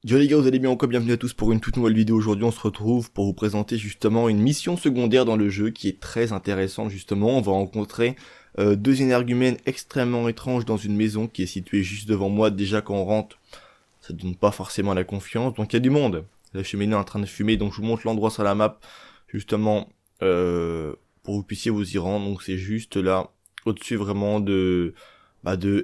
Yo les gars, vous allez bien ou quoi? Bienvenue à tous pour une toute nouvelle vidéo. Aujourd'hui on se retrouve pour vous présenter justement une mission secondaire dans le jeu qui est très intéressante justement. On va rencontrer deux énergumènes extrêmement étranges dans une maison qui est située juste devant moi. Déjà quand on rentre, ça donne pas forcément la confiance, donc il y a du monde. La cheminée est en train de fumer, donc je vous montre l'endroit sur la map justement pour que vous puissiez vous y rendre. Donc c'est juste là, au-dessus vraiment de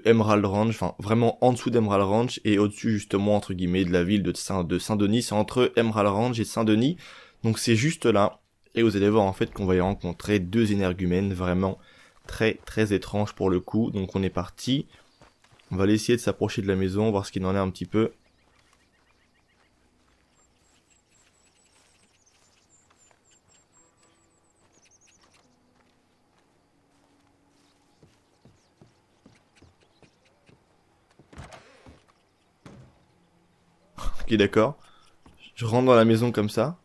Emerald Ranch, enfin vraiment en dessous d'Emerald Ranch et au-dessus justement entre guillemets de la ville de Saint-Denis, c'est entre Emerald Ranch et Saint-Denis, donc c'est juste là, et vous allez voir en fait qu'on va y rencontrer deux énergumènes vraiment très très étranges pour le coup. Donc on est parti, on va aller essayer de s'approcher de la maison, voir ce qu'il en est un petit peu. Ok, d'accord, je rentre dans la maison comme ça.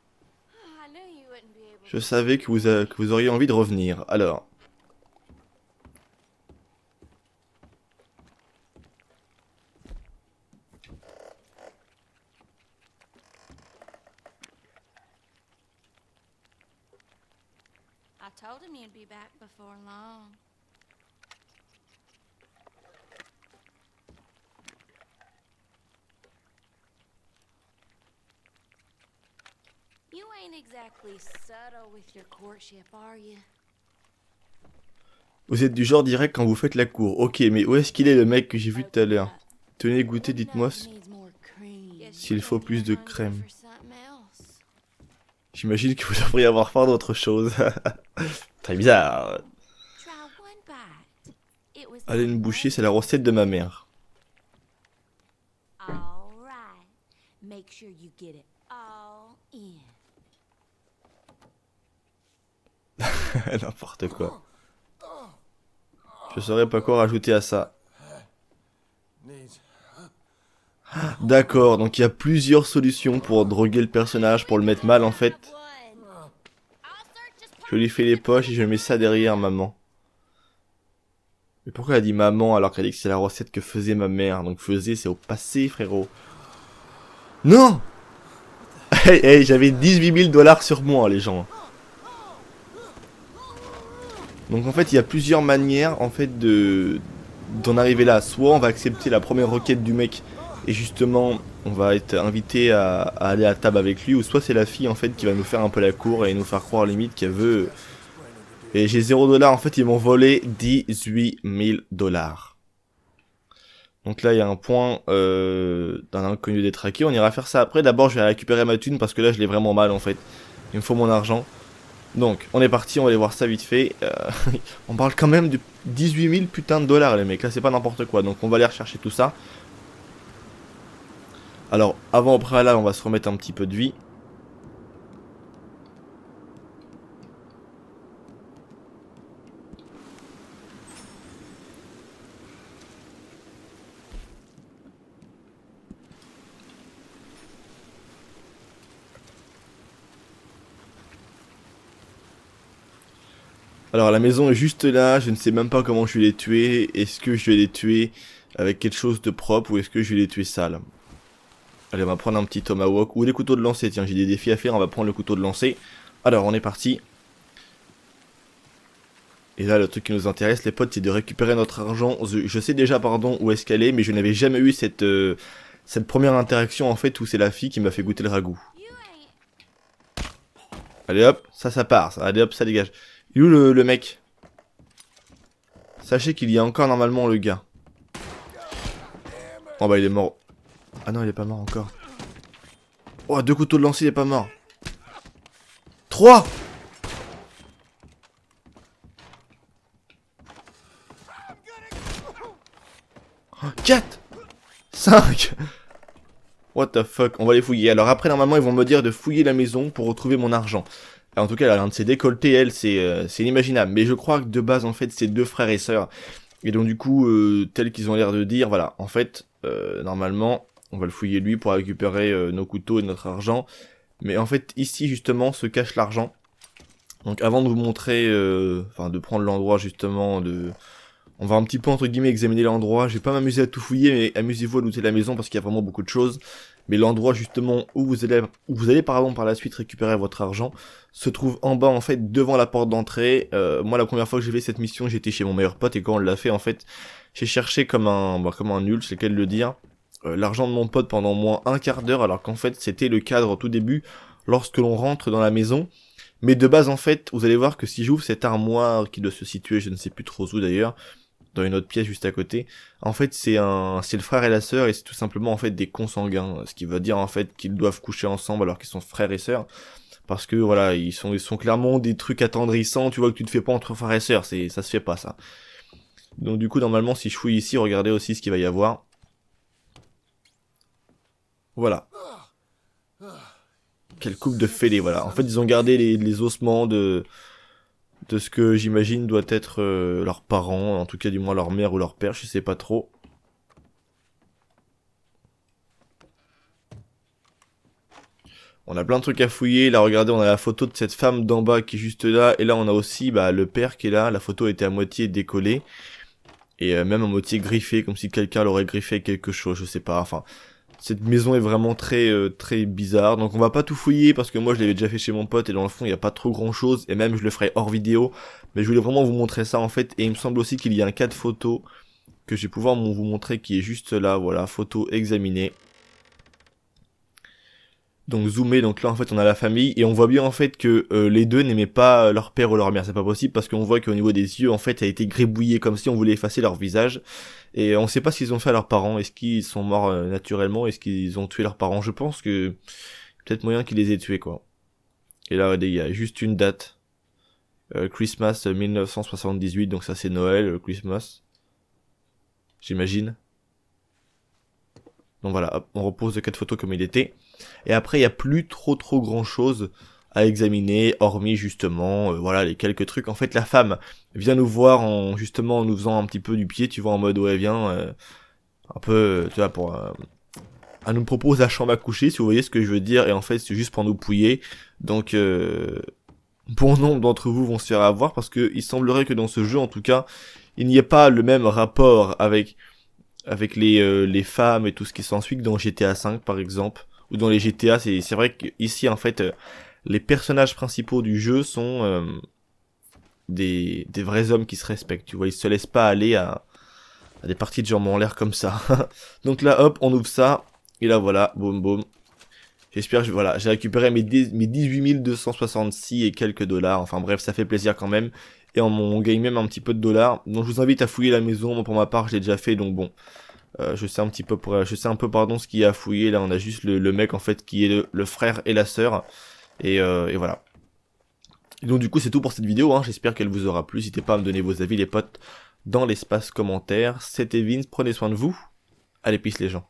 Je savais que vous auriez envie de revenir. Alors, I told him you'd be back before long. You ain't exactly subtle with your courtship, are you? vous êtes du genre direct quand vous faites la cour. Ok, mais où est-ce qu'il est le mec que j'ai vu tout à l'heure? Tenez, goûtez, dites-moi s'il faut plus de crème. J'imagine que vous devriez avoir faim d'autre chose. Très bizarre. Allez, une bouchée, c'est la recette de ma mère. All right. Make sure you get it all in. N'importe quoi. Je saurais pas quoi rajouter à ça. D'accord, donc il y a plusieurs solutions pour droguer le personnage, pour le mettre mal en fait. Je lui fais les poches et je mets ça derrière maman. Mais pourquoi elle a dit maman alors qu'elle dit que c'est la recette que faisait ma mère? Donc faisait, c'est au passé, frérot. Non. Hey, hey, j'avais 18 000 dollars sur moi, les gens. Donc en fait, il y a plusieurs manières en fait d'en arriver là. Soit on va accepter la première requête du mec et justement on va être invité à aller à table avec lui, ou soit c'est la fille en fait qui va nous faire un peu la cour et nous faire croire limite qu'elle veut. Et j'ai 0 dollars, en fait ils m'ont volé 18 000 dollars. Donc là il y a un point d'un inconnu détraqué, on ira faire ça après. D'abord je vais récupérer ma thune parce que là je l'ai vraiment mal en fait. Il me faut mon argent. Donc, on est parti, on va aller voir ça vite fait. On parle quand même de 18 000 putains de dollars, les mecs. Là, c'est pas n'importe quoi. Donc, on va aller rechercher tout ça. Alors, avant au préalable, on va se remettre un petit peu de vie. Alors, la maison est juste là. Je ne sais même pas comment je vais les tuer. Est-ce que je vais les tuer avec quelque chose de propre ou est-ce que je vais les tuer sales? Allez, on va prendre un petit tomahawk ou des couteaux de lancer. Tiens, j'ai des défis à faire. On va prendre le couteau de lancer. Alors, on est parti. Et là, le truc qui nous intéresse, les potes, c'est de récupérer notre argent. Je sais déjà, pardon, où est-ce qu'elle est, mais je n'avais jamais eu cette première interaction, en fait, où c'est la fille qui m'a fait goûter le ragoût. Allez hop, ça part. Ça. Allez hop, ça dégage. Il est où le mec? Sachez qu'il y a encore normalement le gars. Oh bah, il est mort. Ah non, il est pas mort encore. Oh, 2 couteaux de lancer, il est pas mort. 3. 4. 5. What the fuck, on va les fouiller. Alors après, normalement, ils vont me dire de fouiller la maison pour retrouver mon argent. En tout cas, l'un de ses décolletés, elle, c'est inimaginable. Mais je crois que de base, en fait, c'est 2 frères et sœurs. Et donc, du coup, tel qu'ils ont l'air de dire, voilà. En fait, normalement, on va le fouiller lui pour récupérer nos couteaux et notre argent. Mais en fait, ici, justement, se cache l'argent. Donc, avant de vous montrer, enfin, de prendre l'endroit, justement, on va un petit peu, entre guillemets, examiner l'endroit. Je vais pas m'amuser à tout fouiller, mais amusez-vous à looter la maison parce qu'il y a vraiment beaucoup de choses. mais l'endroit justement où vous allez pardon, par la suite récupérer votre argent se trouve en bas en fait devant la porte d'entrée. Moi la première fois que j'ai fait cette mission j'étais chez mon meilleur pote et quand on l'a fait en fait j'ai cherché comme un nul, c'est le cas de le dire, l'argent de mon pote pendant au moins un quart d'heure alors qu'en fait c'était le cadre au tout début lorsque l'on rentre dans la maison. Mais de base en fait vous allez voir que si j'ouvre cette armoire qui doit se situer je ne sais plus trop où d'ailleurs, dans une autre pièce juste à côté. En fait, c'est le frère et la sœur et c'est tout simplement en fait des consanguins, ce qui veut dire en fait qu'ils doivent coucher ensemble alors qu'ils sont frères et sœurs parce que voilà, ils sont clairement des trucs attendrissants, tu vois que tu te fais pas entre frères et sœurs, ça se fait pas ça. Donc du coup, normalement si je fouille ici, regardez aussi ce qu'il va y avoir. Voilà. Quelle coupe de fêlés, voilà. En fait, ils ont gardé les ossements de ce que j'imagine doit être leurs parents, en tout cas du moins leur mère ou leur père, je sais pas trop. On a plein de trucs à fouiller, là regardez on a la photo de cette femme d'en bas qui est juste là, et là on a aussi le père qui est là, la photo était à moitié décollée, et même à moitié griffée, comme si quelqu'un l'aurait griffé quelque chose, je sais pas, enfin... Cette maison est vraiment très bizarre, donc on va pas tout fouiller parce que moi je l'avais déjà fait chez mon pote et dans le fond il y a pas trop grand chose, et même je le ferai hors vidéo, mais je voulais vraiment vous montrer ça en fait, et il me semble aussi qu'il y a un cas de photo que je vais pouvoir vous montrer qui est juste là, voilà, photo examinée. Donc zoomé, donc là en fait on a la famille, et on voit bien en fait que les deux n'aimaient pas leur père ou leur mère, c'est pas possible parce qu'on voit qu'au niveau des yeux en fait ça a été gribouillé comme si on voulait effacer leur visage, et on sait pas ce qu'ils ont fait à leurs parents, est-ce qu'ils sont morts naturellement, est-ce qu'ils ont tué leurs parents, je pense que peut-être moyen qu'ils les aient tués quoi. Et là regardez, il y a juste une date, Christmas 1978, donc ça c'est Noël, Christmas, j'imagine. Donc voilà, hop, on repose le cas de photo comme il était. Et après, il n'y a plus trop grand chose à examiner, hormis justement, voilà, les quelques trucs. En fait, la femme vient nous voir justement en nous faisant un petit peu du pied, tu vois, en mode ouais, viens, un peu, tu vois, elle nous propose la chambre à coucher, si vous voyez ce que je veux dire, et en fait, c'est juste pour nous pouiller. Donc, bon nombre d'entre vous vont se faire avoir, parce que il semblerait que dans ce jeu, en tout cas, il n'y ait pas le même rapport avec les femmes et tout ce qui s'ensuit que dans GTA V par exemple, ou dans les GTA, c'est vrai qu'ici en fait les personnages principaux du jeu sont des vrais hommes qui se respectent, tu vois, ils se laissent pas aller à des parties de jambes en l'air comme ça. Donc là hop, on ouvre ça, et là voilà, boum boum. J'espère que voilà, j'ai récupéré mes 18 266 et quelques dollars, enfin bref, ça fait plaisir quand même. Et on gagne même un petit peu de dollars. Donc je vous invite à fouiller la maison, moi pour ma part je l'ai déjà fait, donc bon. Je sais un peu pardon ce qu'il y a à fouiller. Là on a juste le mec en fait qui est le frère et la sœur. Et voilà. Et donc du coup c'est tout pour cette vidéo, hein. J'espère qu'elle vous aura plu. N'hésitez pas à me donner vos avis les potes dans l'espace commentaire. C'était Vince, prenez soin de vous. Allez peace les gens.